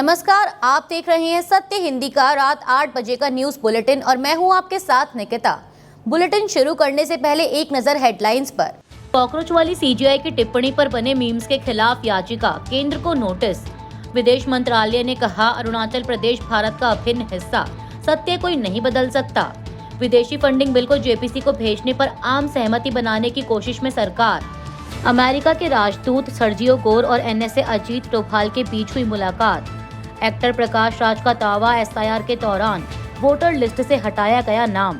नमस्कार, आप देख रहे हैं सत्य हिंदी का रात 8 बजे का न्यूज बुलेटिन और मैं हूं आपके साथ निकिता। बुलेटिन शुरू करने से पहले एक नजर हेडलाइंस पर। कॉकरोच वाली सीजीआई की टिप्पणी पर बने मीम्स के खिलाफ याचिका, केंद्र को नोटिस। विदेश मंत्रालय ने कहा, अरुणाचल प्रदेश भारत का अभिन्न हिस्सा, सत्य कोई नहीं बदल सकता। विदेशी फंडिंग बिल को जेपीसी को भेजने पर आम सहमति बनाने की कोशिश में सरकार। अमेरिका के राजदूत सर्जियो गोर और एनएसए अजीत डोभाल के बीच हुई मुलाकात। एक्टर प्रकाश राज का दावा, एसआईआर के दौरान वोटर लिस्ट से हटाया गया नाम।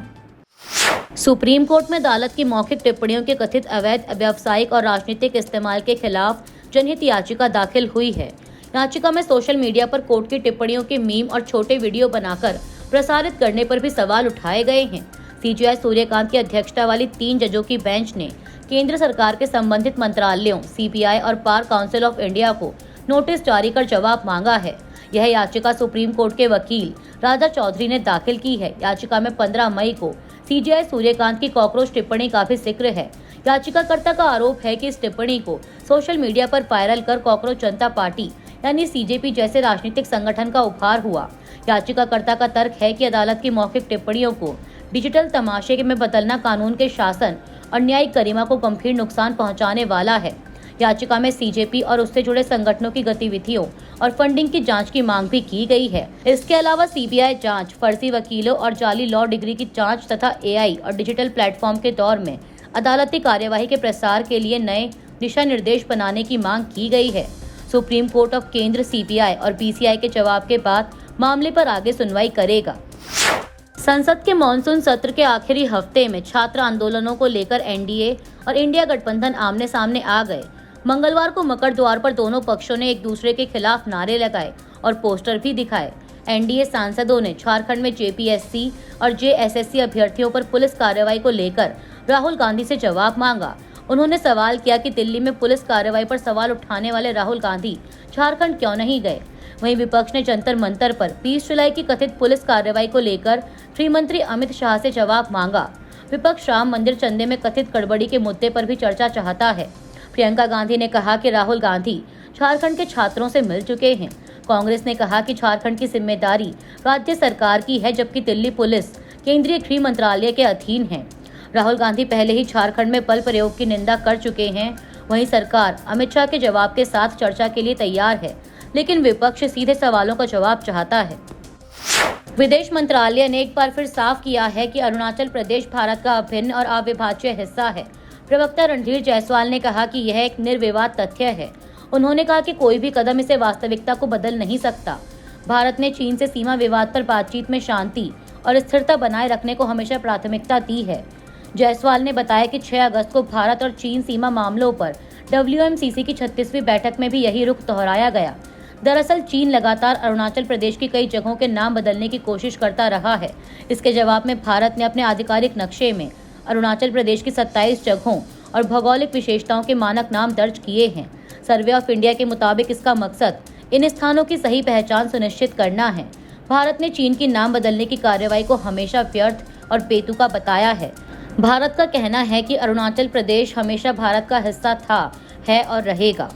सुप्रीम कोर्ट में अदालत की मौखिक टिप्पणियों के कथित अवैध व्यावसायिक और राजनीतिक इस्तेमाल के खिलाफ जनहित याचिका दाखिल हुई है। याचिका में सोशल मीडिया पर कोर्ट की टिप्पणियों के मीम और छोटे वीडियो बनाकर प्रसारित करने पर भी सवाल उठाए गए हैं। सीजीआई सूर्यकांत की अध्यक्षता वाली 3 जजों की बेंच ने केंद्र सरकार के संबंधित मंत्रालयों, सीबीआई और बार काउंसिल ऑफ इंडिया को नोटिस जारी कर जवाब मांगा है। यह याचिका सुप्रीम कोर्ट के वकील राजा चौधरी ने दाखिल की है। याचिका में 15 मई को सीजीआई सूर्यकांत की कॉकरोच टिप्पणी का भी जिक्र है। याचिकाकर्ता का आरोप है कि इस टिप्पणी को सोशल मीडिया पर वायरल कर कॉकरोच जनता पार्टी यानी सीजेपी जैसे राजनीतिक संगठन का उपहार हुआ। याचिकाकर्ता का तर्क है कि अदालत की मौखिक टिप्पणियों को डिजिटल तमाशे में बदलना कानून के शासन और न्यायिक गरिमा को गंभीर नुकसान पहुंचाने वाला है। याचिका में सीजेपी और उससे जुड़े संगठनों की गतिविधियों और फंडिंग की जांच की मांग भी की गई है। इसके अलावा सीबीआई जांच, फर्जी वकीलों और जाली लॉ डिग्री की जांच तथा एआई और डिजिटल प्लेटफॉर्म के दौर में अदालती कार्यवाही के प्रसार के लिए नए दिशा निर्देश बनाने की मांग की गई है। सुप्रीम कोर्ट ऑफ केंद्र सीबीआई और बीसीआई के जवाब के बाद मामले पर आगे सुनवाई करेगा। संसद के मॉनसून सत्र के आखिरी हफ्ते में छात्र आंदोलनों को लेकर एनडीए और इंडिया गठबंधन आमने सामने आ गए। मंगलवार को मकर द्वार पर दोनों पक्षों ने एक दूसरे के खिलाफ नारे लगाए और पोस्टर भी दिखाए। एनडीए सांसदों ने झारखंड में जेपीएससी और जेएसएससी अभ्यर्थियों पर पुलिस कार्रवाई को लेकर राहुल गांधी से जवाब मांगा। उन्होंने सवाल किया कि दिल्ली में पुलिस कार्रवाई पर सवाल उठाने वाले राहुल गांधी झारखंड क्यों नहीं गए। वहीं विपक्ष ने जंतर मंतर पर 20 जुलाई की कथित पुलिस कार्रवाई को लेकर गृह मंत्री अमित शाह से जवाब मांगा। विपक्ष राम मंदिर चंदे में कथित गड़बड़ी के मुद्दे पर भी चर्चा चाहता है। प्रियंका गांधी ने कहा कि राहुल गांधी झारखंड के छात्रों से मिल चुके हैं। कांग्रेस ने कहा कि झारखंड की जिम्मेदारी राज्य सरकार की है, जबकि दिल्ली पुलिस केंद्रीय गृह मंत्रालय के अधीन है। राहुल गांधी पहले ही झारखंड में बल प्रयोग की निंदा कर चुके हैं। वहीं सरकार अमित शाह के जवाब के साथ चर्चा के लिए तैयार है, लेकिन विपक्ष सीधे सवालों का जवाब चाहता है। विदेश मंत्रालय ने एक बार फिर साफ किया है कि अरुणाचल प्रदेश भारत का अभिन्न और अविभाज्य हिस्सा है। प्रवक्ता रणधीर जायसवाल ने कहा कि यह एक निर्विवाद तथ्य है। उन्होंने कहा कि कोई भी कदम इसे वास्तविकता को बदल नहीं सकता। भारत ने चीन से सीमा विवाद पर बातचीत में शांति और स्थिरता बनाए रखने को हमेशा प्राथमिकता दी है। जायसवाल ने बताया कि 6 अगस्त को भारत और चीन सीमा मामलों पर WMCC की 36वीं बैठक में भी यही रुख दोहराया गया। दरअसल चीन लगातार अरुणाचल प्रदेश की कई जगहों के नाम बदलने की कोशिश करता रहा है। इसके जवाब में भारत ने अपने आधिकारिक नक्शे में अरुणाचल प्रदेश की 27 जगहों और भौगोलिक विशेषताओं के मानक नाम दर्ज किए हैं। सर्वे ऑफ इंडिया के मुताबिक इसका मकसद इन स्थानों की सही पहचान सुनिश्चित करना है। भारत ने चीन की नाम बदलने की कार्रवाई को हमेशा व्यर्थ और बेतुका बताया है। भारत का कहना है कि अरुणाचल प्रदेश हमेशा भारत का हिस्सा था, है और रहेगा।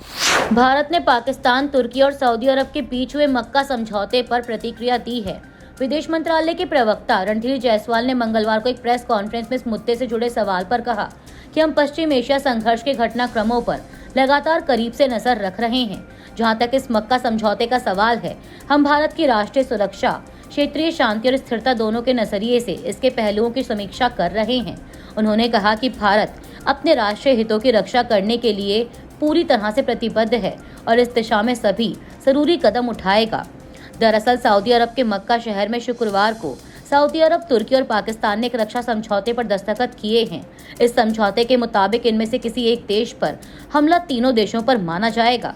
भारत ने पाकिस्तान, तुर्की और सऊदी अरब के बीच हुए मक्का समझौते पर प्रतिक्रिया दी है। विदेश मंत्रालय के प्रवक्ता रणधीर जायसवाल ने मंगलवार को एक प्रेस कॉन्फ्रेंस में इस मुद्दे से जुड़े सवाल पर कहा कि हम पश्चिम एशिया संघर्ष के घटनाक्रमों पर लगातार करीब से नजर रख रहे हैं। जहां तक इस मक्का समझौते का सवाल है, हम भारत की राष्ट्रीय सुरक्षा, क्षेत्रीय शांति और स्थिरता दोनों के नजरिए से इसके पहलुओं की समीक्षा कर रहे हैं। उन्होंने कहा कि भारत अपने राष्ट्रीय हितों की रक्षा करने के लिए पूरी तरह से प्रतिबद्ध है और इस दिशा में सभी जरूरी कदम उठाएगा। दरअसल सऊदी अरब के मक्का शहर में शुक्रवार को सऊदी अरब, तुर्की और पाकिस्तान ने एक रक्षा समझौते पर दस्तखत किए हैं। इस समझौते के मुताबिक इनमें से किसी एक देश पर हमला तीनों देशों पर माना जाएगा।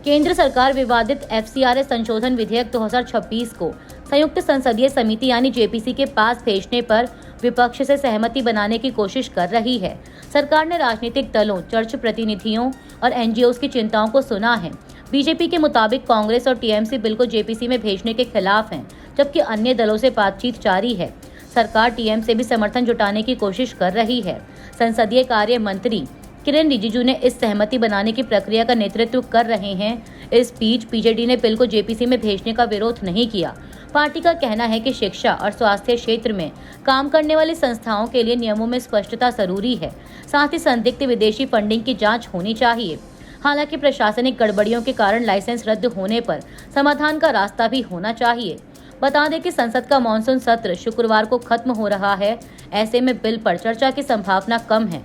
केंद्र सरकार विवादित FCRA संशोधन विधेयक 2026 को संयुक्त संसदीय समिति यानी जेपीसी के पास भेजने पर विपक्ष से सहमति बनाने की कोशिश कर रही है। सरकार ने राजनीतिक दलों, चर्च प्रतिनिधियों और NGOs की चिंताओं को सुना है। बीजेपी के मुताबिक कांग्रेस और टीएमसी बिल को जेपीसी में भेजने के खिलाफ हैं, जबकि अन्य दलों से बातचीत जारी है। सरकार टीएम से भी समर्थन जुटाने की कोशिश कर रही है। संसदीय कार्य मंत्री किरेन रिजिजू ने इस सहमति बनाने की प्रक्रिया का नेतृत्व कर रहे हैं। इस बीच बीजेडी ने बिल को जेपीसी में भेजने का विरोध नहीं किया। पार्टी का कहना है कि शिक्षा और स्वास्थ्य क्षेत्र में काम करने वाली संस्थाओं के लिए नियमों में स्पष्टता जरूरी है। साथ ही संदिग्ध विदेशी फंडिंग की जांच होनी चाहिए। हालांकि प्रशासनिक गड़बड़ियों के कारण लाइसेंस रद्द होने पर समाधान का रास्ता भी होना चाहिए। बता दें कि संसद का मानसून सत्र शुक्रवार को खत्म हो रहा है। ऐसे में बिल पर चर्चा की संभावना कम है।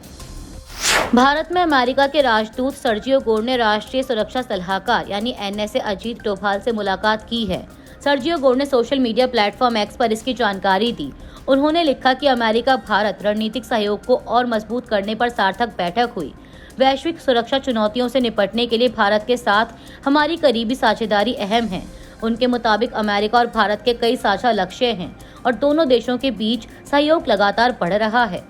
भारत में अमेरिका के राजदूत सर्जियो गोर ने राष्ट्रीय सुरक्षा सलाहकार यानी एनएसए अजीत डोभाल से मुलाकात की है। सर्जियो गोर ने सोशल मीडिया प्लेटफॉर्म एक्स पर इसकी जानकारी दी। उन्होंने लिखा कि अमेरिका भारत रणनीतिक सहयोग को और मजबूत करने पर सार्थक बैठक हुई। वैश्विक सुरक्षा चुनौतियों से निपटने के लिए भारत के साथ हमारी करीबी साझेदारी अहम है। उनके मुताबिक अमेरिका और भारत के कई साझा लक्ष्य हैं और दोनों देशों के बीच सहयोग लगातार बढ़ रहा है।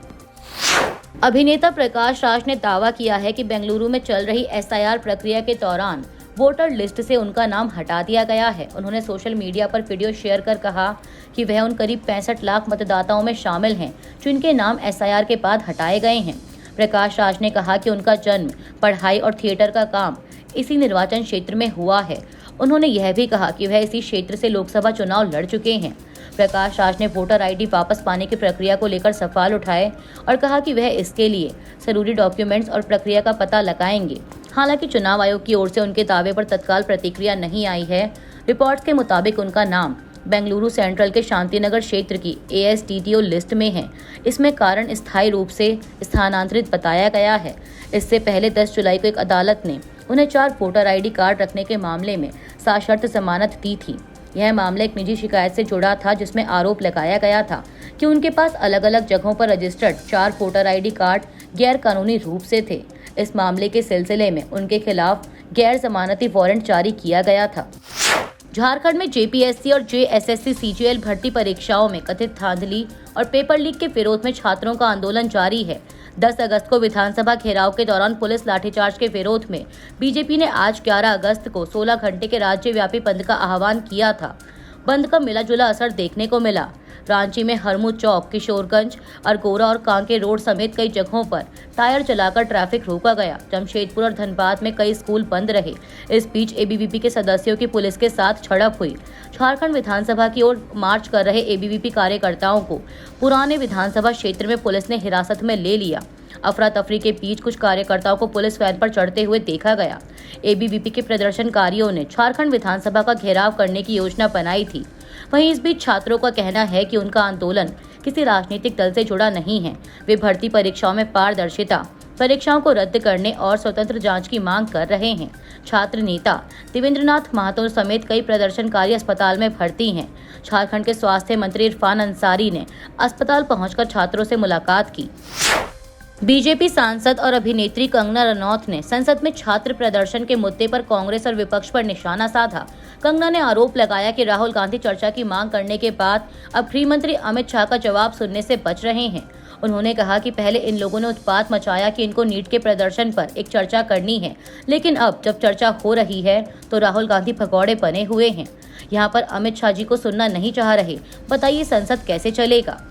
अभिनेता प्रकाश राज ने दावा किया है कि बेंगलुरु में चल रही एसआईआर प्रक्रिया के दौरान वोटर लिस्ट से उनका नाम हटा दिया गया है। उन्होंने सोशल मीडिया पर वीडियो शेयर कर कहा कि वह उन करीब 65 लाख मतदाताओं में शामिल हैं जिनके नाम एसआईआर के बाद हटाए गए हैं। प्रकाश राज ने कहा कि उनका जन्म, पढ़ाई और थिएटर का काम इसी निर्वाचन क्षेत्र में हुआ है। उन्होंने यह भी कहा कि वह इसी क्षेत्र से लोकसभा चुनाव लड़ चुके हैं। प्रकाश राज ने वोटर आईडी वापस पाने की प्रक्रिया को लेकर सवाल उठाए और कहा कि वह इसके लिए जरूरी डॉक्यूमेंट्स और प्रक्रिया का पता लगाएंगे। हालांकि चुनाव आयोग की ओर से उनके दावे पर तत्काल प्रतिक्रिया नहीं आई है। रिपोर्ट्स के मुताबिक उनका नाम बेंगलुरु सेंट्रल के शांतिनगर क्षेत्र की एएसटीटीओ लिस्ट में है। इसमें कारण स्थायी रूप से स्थानांतरित बताया गया है। इससे पहले 10 जुलाई को एक अदालत ने उन्हें 4 वोटर आईडी कार्ड रखने के मामले में सशर्त जमानत दी थी। यह मामला एक निजी शिकायत से जुड़ा था जिसमें आरोप लगाया गया था कि उनके पास अलग अलग जगहों पर रजिस्टर्ड 4 वोटर आईडी कार्ड गैर कानूनी रूप से थे। इस मामले के सिलसिले में उनके खिलाफ गैर जमानती वारंट जारी किया गया था। झारखंड में जेपीएससी और जेएसएससी सीजीएल भर्ती परीक्षाओं में कथित धांधली और पेपर लीक के विरोध में छात्रों का आंदोलन जारी है। 10 अगस्त को विधानसभा घेराव के दौरान पुलिस लाठीचार्ज के विरोध में बीजेपी ने आज 11 अगस्त को 16 घंटे के राज्यव्यापी बंद का आह्वान किया था। बंद का मिला जुला असर देखने को मिला। रांची में हरमू चौक, किशोरगंज, अरगोरा और कांके रोड समेत कई जगहों पर टायर जलाकर ट्रैफिक रोका गया। जमशेदपुर और धनबाद में कई स्कूल बंद रहे। इस बीच एबीवीपी के सदस्यों की पुलिस के साथ झड़प हुई। झारखंड विधानसभा की ओर मार्च कर रहे एबीवीपी कार्यकर्ताओं को पुराने विधानसभा क्षेत्र में पुलिस ने हिरासत में ले लिया। अफरा तफरी के बीच कुछ कार्यकर्ताओं को पुलिस वैन पर चढ़ते हुए देखा गया। एबीवीपी के प्रदर्शनकारियों ने झारखंड विधानसभा का घेराव करने की योजना बनाई थी। वहीं इस बीच छात्रों का कहना है कि उनका आंदोलन किसी राजनीतिक दल से जुड़ा नहीं है। वे भर्ती परीक्षाओं में पारदर्शिता, परीक्षाओं को रद्द करने और स्वतंत्र जांच की मांग कर रहे हैं। छात्र नेता देवेंद्रनाथ महतो समेत कई प्रदर्शनकारी अस्पताल में भर्ती हैं। झारखंड के स्वास्थ्य मंत्री इरफान अंसारी ने अस्पताल पहुंचकर छात्रों से मुलाकात की। बीजेपी सांसद और अभिनेत्री कंगना रनौत ने संसद में छात्र प्रदर्शन के मुद्दे पर कांग्रेस और विपक्ष पर निशाना साधा। कंगना ने आरोप लगाया कि राहुल गांधी चर्चा की मांग करने के बाद अब गृह मंत्री अमित शाह का जवाब सुनने से बच रहे हैं। उन्होंने कहा कि पहले इन लोगों ने उत्पात मचाया कि इनको नीट के प्रदर्शन पर एक चर्चा करनी है, लेकिन अब जब चर्चा हो रही है तो राहुल गांधी भगौड़े बने हुए हैं। यहाँ पर अमित शाह जी को सुनना नहीं चाह रहे। बताइए संसद कैसे चलेगा।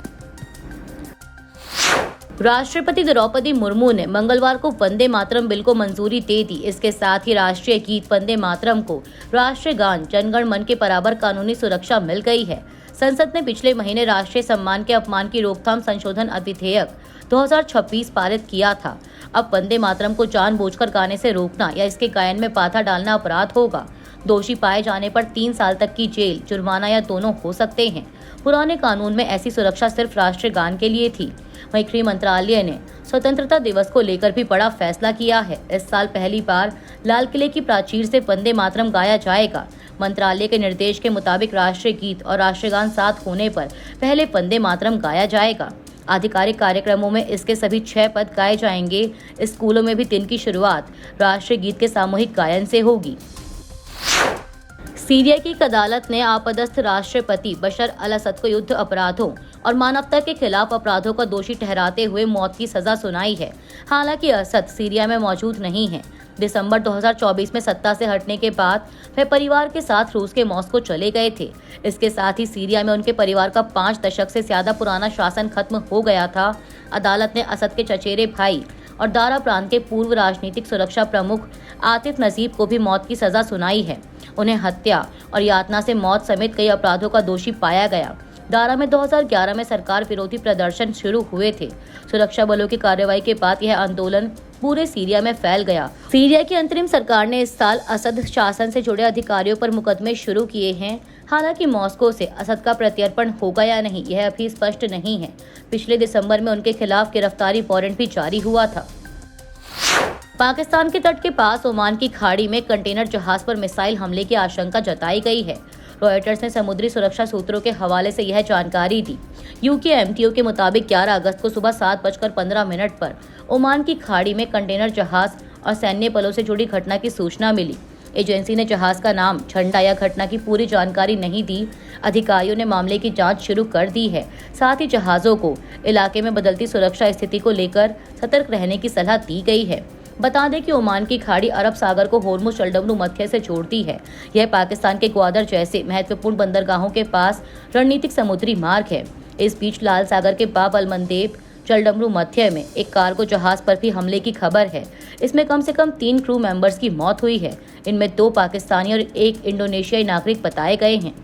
राष्ट्रपति द्रौपदी मुर्मू ने मंगलवार को वंदे मातरम बिल को मंजूरी दे दी। इसके साथ ही राष्ट्रीय गीत वंदे मातरम को राष्ट्रीय गान जनगण मन के बराबर कानूनी सुरक्षा मिल गई है। संसद ने पिछले महीने राष्ट्रीय सम्मान के अपमान की रोकथाम संशोधन अधिनियम 2026 पारित किया था। अब वंदे मातरम को जानबूझकर गाने से रोकना या इसके गायन में बाधा डालना अपराध होगा। दोषी पाए जाने पर 3 साल तक की जेल, जुर्माना या दोनों हो सकते हैं। पुराने कानून में ऐसी सुरक्षा सिर्फ राष्ट्रीय गान के लिए थी। वहीं गृह मंत्रालय ने स्वतंत्रता दिवस को लेकर भी बड़ा फैसला किया है। इस साल पहली बार लाल किले की प्राचीर से वंदे मातरम गाया जाएगा। मंत्रालय के निर्देश के मुताबिक राष्ट्रीय गीत और राष्ट्रीय गान साथ होने पर पहले वंदे मातरम गाया जाएगा। आधिकारिक कार्यक्रमों में इसके सभी 6 पद गाए जाएंगे। स्कूलों में भी दिन की शुरुआत राष्ट्रीय गीत के सामूहिक गायन से होगी। सीरिया की एक अदालत ने आपदस्थ राष्ट्रपति बशर अल असद को युद्ध अपराधों और मानवता के खिलाफ अपराधों का दोषी ठहराते हुए मौत की सजा सुनाई है। हालांकि असद सीरिया में मौजूद नहीं है। दिसंबर 2024 में सत्ता से हटने के बाद वे परिवार के साथ रूस के मॉस्को चले गए थे। इसके साथ ही सीरिया में उनके परिवार का 5 दशक से ज्यादा पुराना शासन खत्म हो गया था। अदालत ने असद के चचेरे भाई और दारा प्रांत के पूर्व राजनीतिक सुरक्षा प्रमुख आतिफ नजीब को भी मौत की सजा सुनाई है। उन्हें हत्या और यातना से मौत समेत कई अपराधों का दोषी पाया गया। दारा में 2011 में सरकार विरोधी प्रदर्शन शुरू हुए थे। सुरक्षा बलों की कार्रवाई के बाद यह आंदोलन पूरे सीरिया में फैल गया। सीरिया की अंतरिम सरकार ने इस साल असद शासन से जुड़े अधिकारियों पर मुकदमे शुरू किए हैं। हालांकि मॉस्को से असद का प्रत्यर्पण होगा या नहीं, यह अभी स्पष्ट नहीं है। पिछले दिसंबर में उनके खिलाफ गिरफ्तारी वारंट भी जारी हुआ था। पाकिस्तान के तट के पास ओमान की खाड़ी में कंटेनर जहाज पर मिसाइल हमले की आशंका जताई गई है। रॉयटर्स ने समुद्री सुरक्षा सूत्रों के हवाले से यह जानकारी दी। UKMTO के मुताबिक 11 अगस्त को सुबह 7:15 पर ओमान की खाड़ी में कंटेनर जहाज और सैन्य बलों से जुड़ी घटना की सूचना मिली। एजेंसी ने जहाज का नाम, झंडा या घटना की पूरी जानकारी नहीं दी। अधिकारियों ने मामले की जांच शुरू कर दी है। साथ ही जहाज़ों को इलाके में बदलती सुरक्षा स्थिति को लेकर सतर्क रहने की सलाह दी गई है। बता दें कि ओमान की खाड़ी अरब सागर को होर्मुज चलडमरू मध्य से जोड़ती है। यह पाकिस्तान के ग्वादर जैसे महत्वपूर्ण बंदरगाहों के पास रणनीतिक समुद्री मार्ग है। इस बीच लाल सागर के बाब अल मंदेब चलडमरू मध्य में एक कार्गो जहाज पर भी हमले की खबर है। इसमें कम से कम 3 क्रू मेंबर्स की मौत हुई है। इनमें 2 पाकिस्तानी और 1 इंडोनेशियाई नागरिक बताए गए हैं।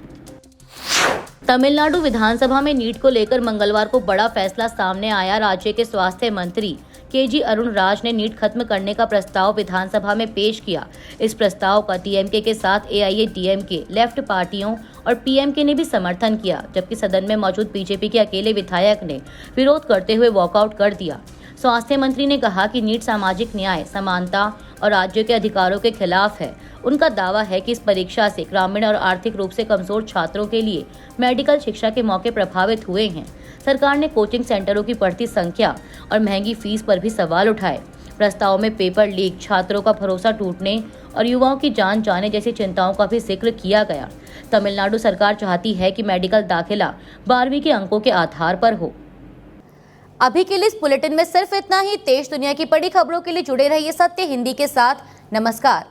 तमिलनाडु विधानसभा में नीट को लेकर मंगलवार को बड़ा फैसला सामने आया। राज्य के स्वास्थ्य मंत्री KG अरुण राज ने नीट खत्म करने का प्रस्ताव विधानसभा में पेश किया। इस प्रस्ताव का DMK के साथ AIADMK, लेफ्ट पार्टियों और PMK ने भी समर्थन किया, जबकि सदन में मौजूद BJP के अकेले विधायक ने विरोध करते हुए वॉकआउट कर दिया। स्वास्थ्य मंत्री ने कहा कि नीट सामाजिक न्याय, समानता और राज्यों के अधिकारों के खिलाफ है। उनका दावा है कि इस परीक्षा से ग्रामीण और आर्थिक रूप से कमजोर छात्रों के लिए मेडिकल शिक्षा के मौके प्रभावित हुए हैं। सरकार ने कोचिंग सेंटरों की बढ़ती संख्या और महंगी फीस पर भी सवाल उठाए। प्रस्ताव में पेपर लीक, छात्रों का भरोसा टूटने और युवाओं की जान जाने जैसी चिंताओं का भी जिक्र किया गया। तमिलनाडु सरकार चाहती है कि मेडिकल दाखिला 12वीं के अंकों के आधार पर हो। अभी के लिए इस बुलेटिन में सिर्फ इतना ही। देश दुनिया की बड़ी खबरों के लिए जुड़े रहिए सत्य हिंदी के साथ। नमस्कार।